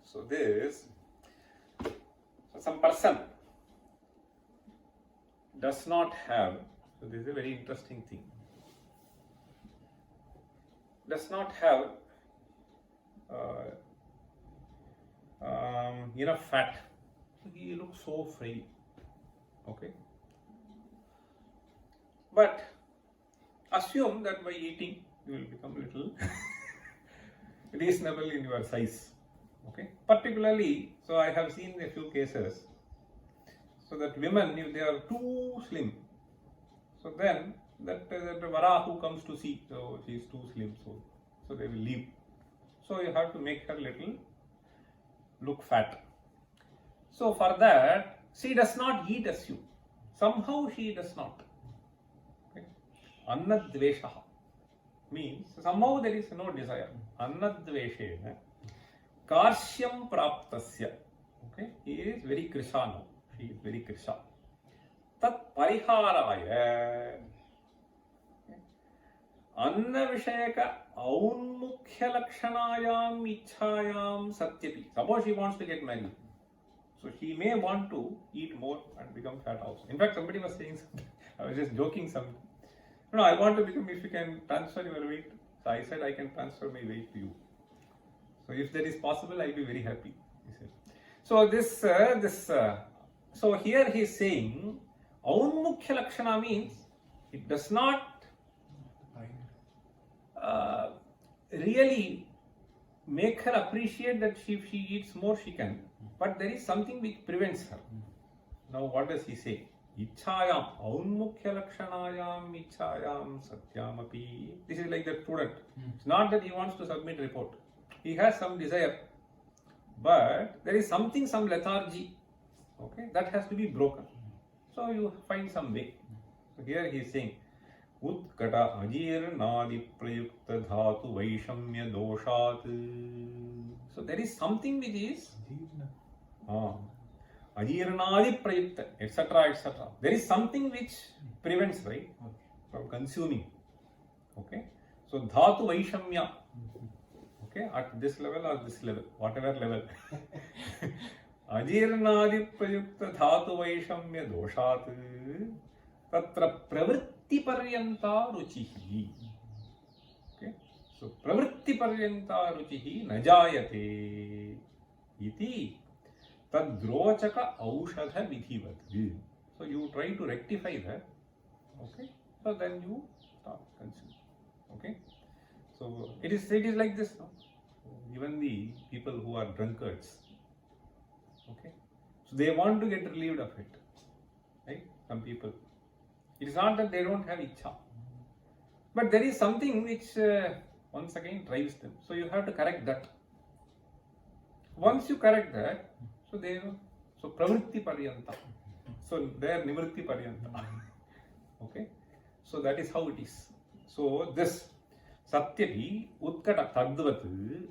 So this, so some person, does not have, so this is a very interesting thing, does not have enough fat. So he looks so frail. Okay. But assume that by eating you will become little reasonable in your size. Okay. Particularly, so I have seen a few cases, so that women, if they are too slim, so then that Vara who comes to see, so she is too slim, so they will leave. So you have to make her little look fat. So for that, she does not eat as you. Somehow she does not. Okay. Annadveshaha means somehow there is no desire. Annadveshena karshyam praptasya. Okay. He is very krisha now. She is very krisha. Tat pariharaya anna vishayaka aunmukhya lakshanayam ichhayam satyapi. Suppose she wants to get married. So she may want to eat more and become fat also. In fact, somebody was saying something. I was just joking something. No, I want to become, if you can transfer your weight. So I said I can transfer my weight to you. So if that is possible, I'll be very happy. He said. So so here he is saying, aunmukhya lakshana means it does not really make her appreciate that if she eats more, she can. But there is something which prevents her. Now, what does he say? Ichhayam, aunmukhya lakshanayam, ichhayam, satyamapi. This is like the student. It's not that he wants to submit report. He has some desire, but there is something, some lethargy, okay, that has to be broken. So you find some way. So here he is saying, Utkata ajirnadi prayukta dhatu vaishamya doshat. So there is something which is ajirnadi prayukta, etc., etc. There is something which prevents, right, from consuming. Okay. So dhatu vaishamya. Okay, at this level or this level, whatever level. Ajirnadi prayukta dhatu vaishamya doshat tatra pravritti paryanta ruchihi. Okay, so pravritti paryanta ruchihi najayate iti tadrochaka aushadha vidhivat. So you try to rectify that. Okay, so then you start consuming. Okay, so it is like this, no? Even the people who are drunkards, okay, so they want to get relieved of it, right? Some people, it is not that they don't have ichha, but there is something which once again drives them. So you have to correct that. Once you correct that, so pravritti paryanta, so they are nivritti paryanta. Okay, so that is how it is. So this Satyapi Utkata Tadvat,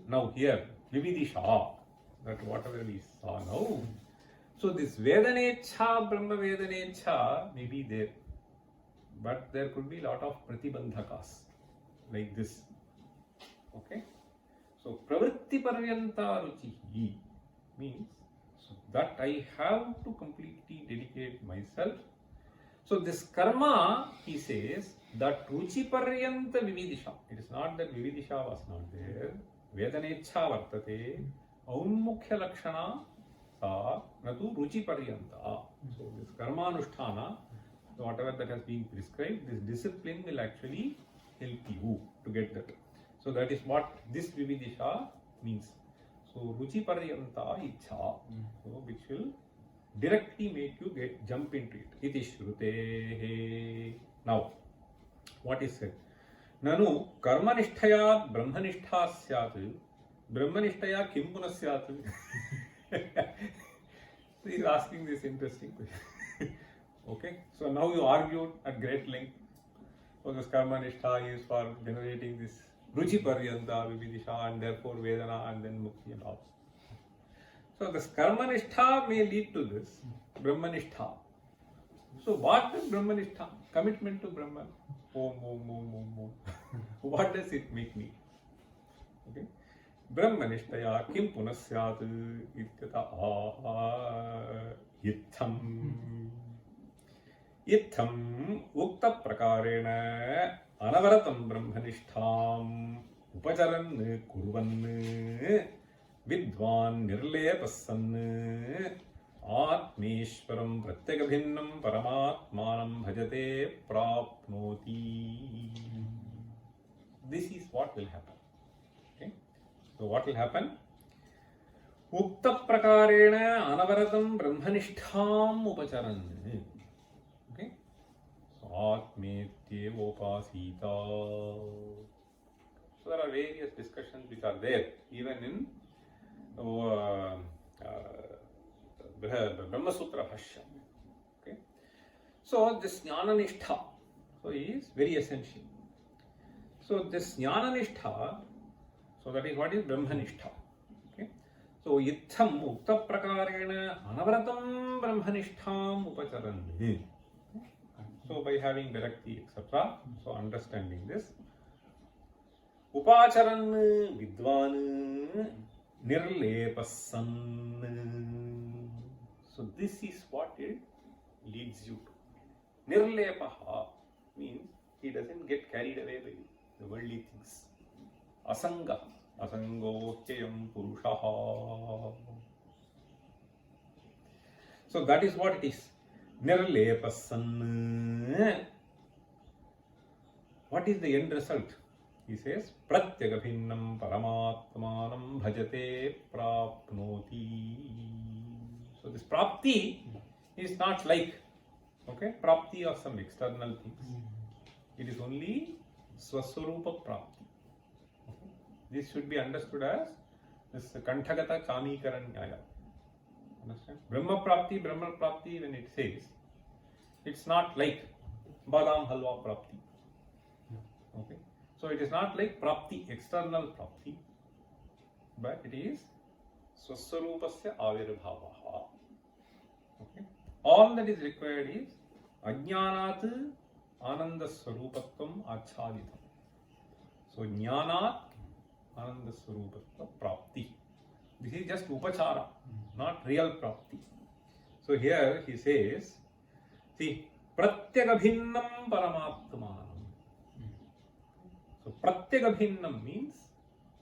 now here Vividisha, that whatever we saw now. So this Vedanecha, Brahma Vedanecha may be there, but there could be a lot of pratibandhakas like this. Okay, so Pravritti Paryanta Ruchihi means so that I have to completely dedicate myself. So this karma, he says, that ruchi paryanta vividisha. It is not that vividisha was not there. Vedanecha vartate aunmukhya lakshana sa natu ruchi paryanta. So this karma anusthana, whatever that has been prescribed, this discipline will actually help you to get that. So that is what this vividisha means. So ruchi paryanta ichha, so which will directly make you jump into it. Iti shrutehe. Now, what is said? Nanu karmanishtaya brahmanishtha syat. Brahmanishtaya kim puna syat? So he is asking this interesting question. Okay, so now you argued at great length. So this karmanishtha is for generating this ruchi paryanta vividisha and therefore vedana and then mukti and all. So this karmanishtha may lead to this brahmanishtha. So what is brahmanishtha? Commitment to Brahman. Om. What does it make me? Okay. Brahmanishtaya kim punasyat ityata itham. इत्थम् उक्तप्रकारेण अनवरतं ब्रह्मनिष्ठाम् उपचरन् कुर्वन् विद्वान् निर्लेपः सन् आत्मेश्वरं प्रत्यगभिन्नं परमात्मानं भजते प्राप्नोति. This is what will happen. Okay? So what will happen? उक्त प्रकारेण अनवरतं ब्रह्मनिष्ठाम् उपचरन्. Okay? So आत्मेत्येवोपासीता. So there are various discussions which are there even in Brahma Sutra Bhashya. Okay? So this Jnana Nishtha is very essential. So this Jnana Nishtha, so that is what is Brahma Nishtha. Okay? So Itham Ukta Prakarena Anavratam Brahma Nistham Upacharan. So by having Virakti etc. So understanding this. Upacharan Vidwan Nirlepasan. So this is what it leads you to. Nirlepaha means he doesn't get carried away by the worldly things. Asanga. Asango Hyayam Purushaha. So that is what it is. Nirlepasan. What is the end result? He says, Pratyagabhinnam Paramatmanam Bhajate Prapnoti. So this Prapti is not like, okay, Prapti of some external things. It is only Swaswarupa Prapti. Okay? This should be understood as this Kanthagata Kamikaran Nyaya. Understand? Brahma Prapti, when it says, it's not like Badam Halwa Prapti. Okay? So it is not like Prapti, external Prapti, but it is Swaswarupasya Avirbhavaha. Okay? All that is required is Ajnanat Ananda Swarupatvam Achaditam. So Jnanat Ananda Swarupatva Prapti. This is just Upachara, not real Prapti. So here he says, see, Pratyagabhinnam Paramatmanam. So Pratyagabhinnam means,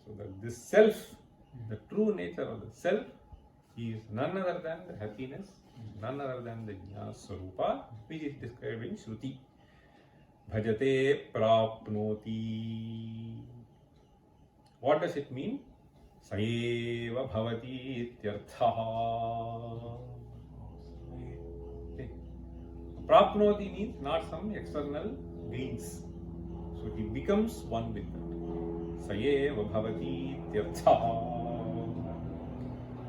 so that this self, the true nature of the self, is none other than the happiness, none other than the Jnana Swarupa, which is described in Shruti. Bhajate prapnoti. What does it mean? Saeva bhavati ityarthaha. Okay. Prapnoti means not some external gains. So he becomes one with that. Saeva bhavati ityarthaha.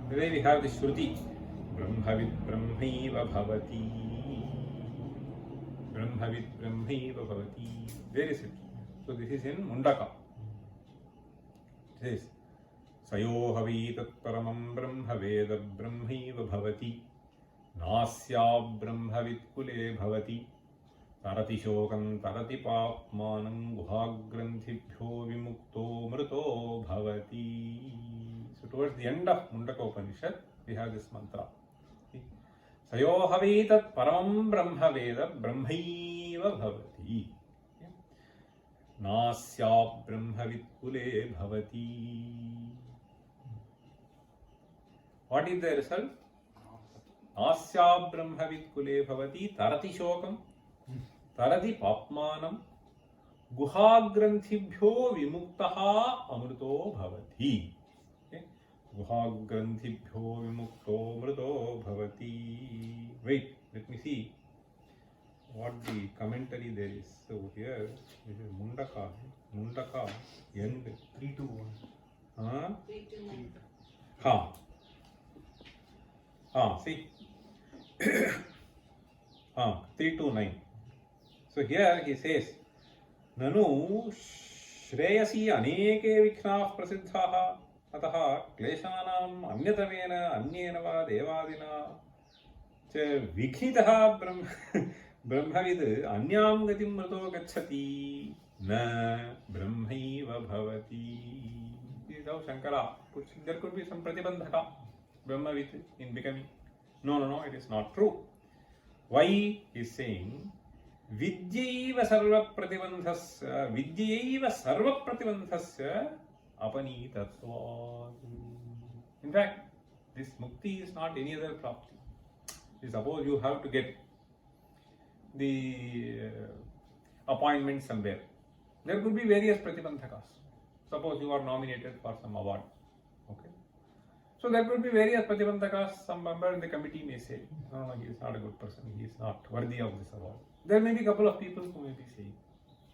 Today we have the Shruti. Brahmavid brahmaiva bhavati. Brahmavid brahmaiva bhavati. Where is it? So this is in Mundaka. It says, Sayohavitat paramam brahmaveda brahmaiva bhavati. Nasya brahmavid kule bhavati. Tarati shokam tarati papmanam guhagrantibhyo vimukto mruto bhavati. So towards the end of Mundaka Upanishad, we have this mantra. Sayohavitat paramam brahmaveda brahmaiva bhavati. Nasya brahmavid kule bhavati. What is the result? Nasya brahmavid kule bhavati tarati shokam tarati papmanam guhagrantibhyo vimuktaha amruto bhavati. Guhagrantibhyo vimukto amruto bhavati. Wait, let me see what the commentary there is. So here, this is Mundaka. Mundaka end 3 to 1. Huh? 3 to 9. See. 3 to 9. So here he says, Nanu Shreyasi aneke vikhnah prasiddhaha ataha kleshanam anyatavena anyena va devadina cha vikhnitaha brahmavid anyam gatim mruto gacchati na brahmaiva bhavati. This is how Shankara puts it. There could be some pratibandhaka brahmavid in becoming. No, it is not true. Why he is saying vidyaiva sarva pratibandhasya apanitatvat. In fact, this mukti is not any other property. Suppose you have to get the appointment somewhere. There could be various pratibandhakas. Suppose you are nominated for some award. Okay. So there could be various pratibandhakas. Some member in the committee may say, no, he is not a good person. He is not worthy of this award. There may be a couple of people who may be saying.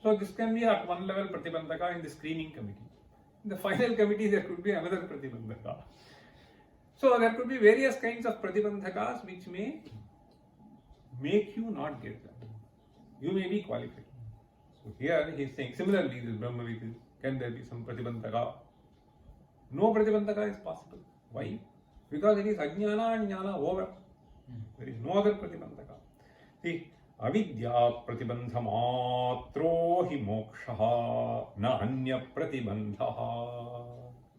So this can be at one level pratibandhaka in the screening committee. In the final committee, there could be another pratibandhaka. So there could be various kinds of pratibandhakas which may make you not get that. You may be qualified. So here he is saying, similarly, this Brahmavid, can there be some pratibandhaka? No pratibandhaka is possible. Why? Because it is ajnana and jnana over. There is no other pratibandhaka. See, avidya pratibandha matro hi mokshaha na anya pratibandhaha.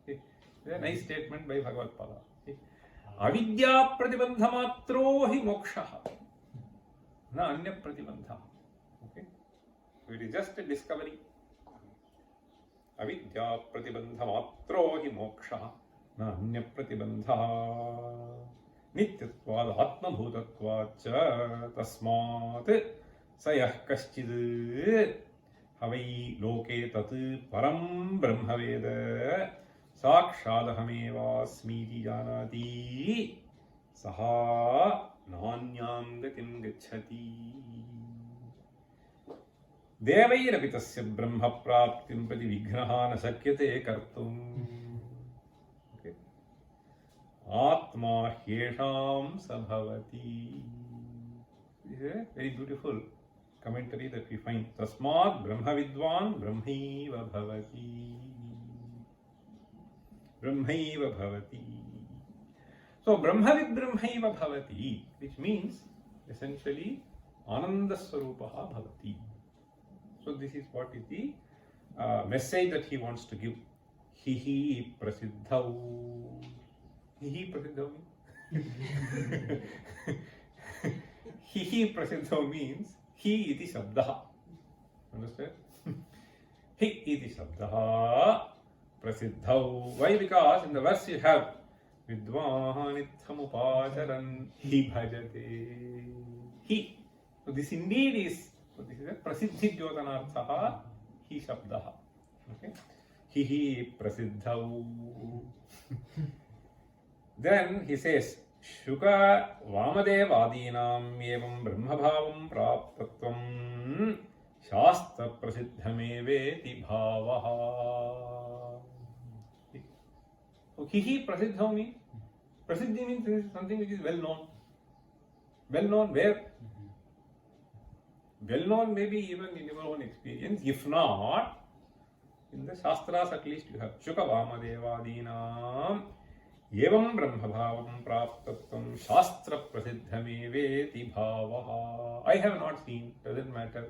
It's a nice statement by Bhagavad Pada. Avidya pratibandha matro hi mokshaha na anya pratibandha. Okay? So it is just a discovery. Avidya pratibandha matro hi mokshaha na anya pratibandha. Nityatvad atma bhutatvad cha tasmat sayah kaschid havai loke tat param brahmaveda sakshadhameva smiti janati saha nanyam gatim gacchati. Devairapi tasya brahma praptim prati vighnaha na sakyate kartum. Atma hyesham sabhavati. This is a very beautiful commentary that we find. Tasmat brahma vidwan brahmaiva bhavati. Brahmaiva bhavati. So brahmavid brahmaiva bhavati, which means essentially ananda swarupaha bhavati. So this is what is the message that he wants to give. Hihi prasiddhau. Hihi prasiddhau means Hihi prasiddhau means he iti shabdaha. Understand? Hi iti shabdaha prasiddhau. Why? Because in the verse you have vidvanitham upacharan hi bhajate. He. So this indeed is, so this is a prasiddhi jyotanarthaha hi shabdaha. Okay? Hihi prasiddhau. Then he says, Shuka Vamadevadinam evam brahmabhavam praptatvam shastra prasiddhameveti bhavaha. So hihi prasiddham means, prasiddhi means something which is well known. Well known where? Well known maybe even in your own experience. If not, in the Shastras at least you have Shuka Vamadevadinam evam brahmabhavam praptatvam shastra prasiddhameveti bhavaha. I have not seen, doesn't matter.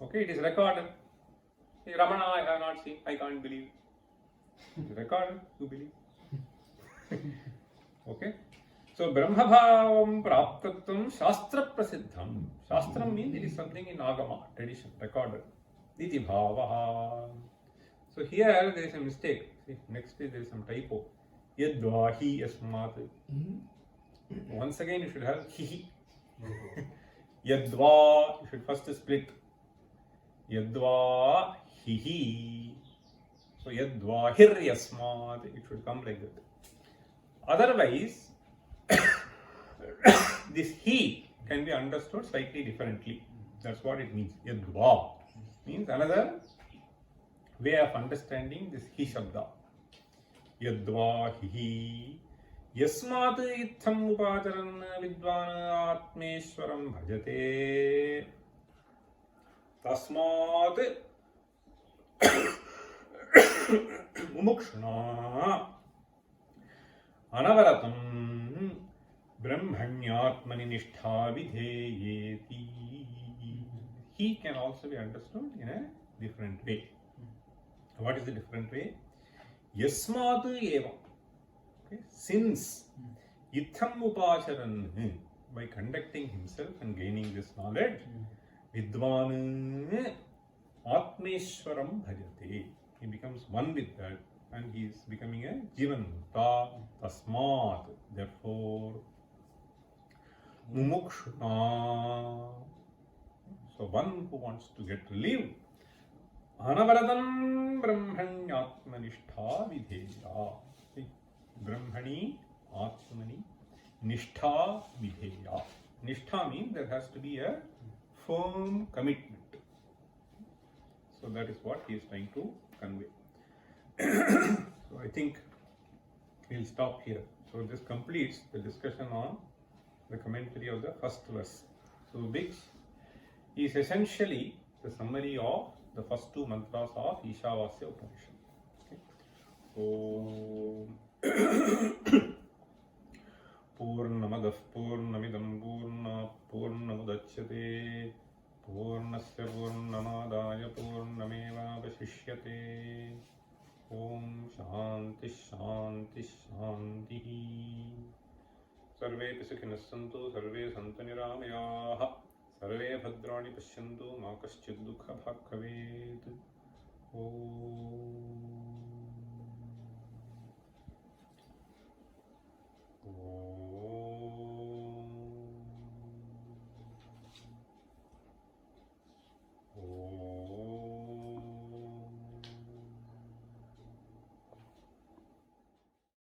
Okay, it is recorded. Ramana I have not seen, I can't believe. It is recorded, you believe. Okay. So brahmabhavam praptatvam shastra prasiddham. Shastram means it is something in agama, tradition, recorded. Iti bhavaha. So here there is a mistake. See, next there is some typo. Yadva hi asmat. Once again you should have hi. Yadva, you should first split. Yadva hi. So yadva hir yasmat, it should come like that. Otherwise, this he can be understood slightly differently. That's what it means. Yadva means another way of understanding this hi shabda. Yadva hi yasmat itham upacharan vidvan atmeshwaram bhajate tasmat mumukshuna anavaratam brahmanyatmani nishtha vidheyeti. He can also be understood in a different way. What is the different way? Yasmat eva. Okay. Since itham upacharan, by conducting himself and gaining this knowledge, Vidvan Atmeshwaram Bhajate. He becomes one with that and he is becoming a Jivanmukta. Tasmat. Therefore, Mumukshuna. So one who wants to get relieved. Anavaradam Brahmanyatmanishtha Videya. Brahmani Atmani Nishtha Videya. Nishtha means there has to be a firm commitment. So that is what he is trying to convey. So I think we'll stop here. So this completes the discussion on the commentary of the first verse. So Bix is essentially the summary of the first two mantras of Ishavasya Upanishad. Okay. So Purnamadah Purnamidam Purnat Purnamudachyate Purnasya Purnamadaya Purnameva Vashishyate. Om Shanti Shanti Shanti. Sarve Pisakhinas Santu Sarve Santu Niramayaha. Sarve Bhadrani Pashyantu Ma Kaschid Dukha Bhag Bhavet.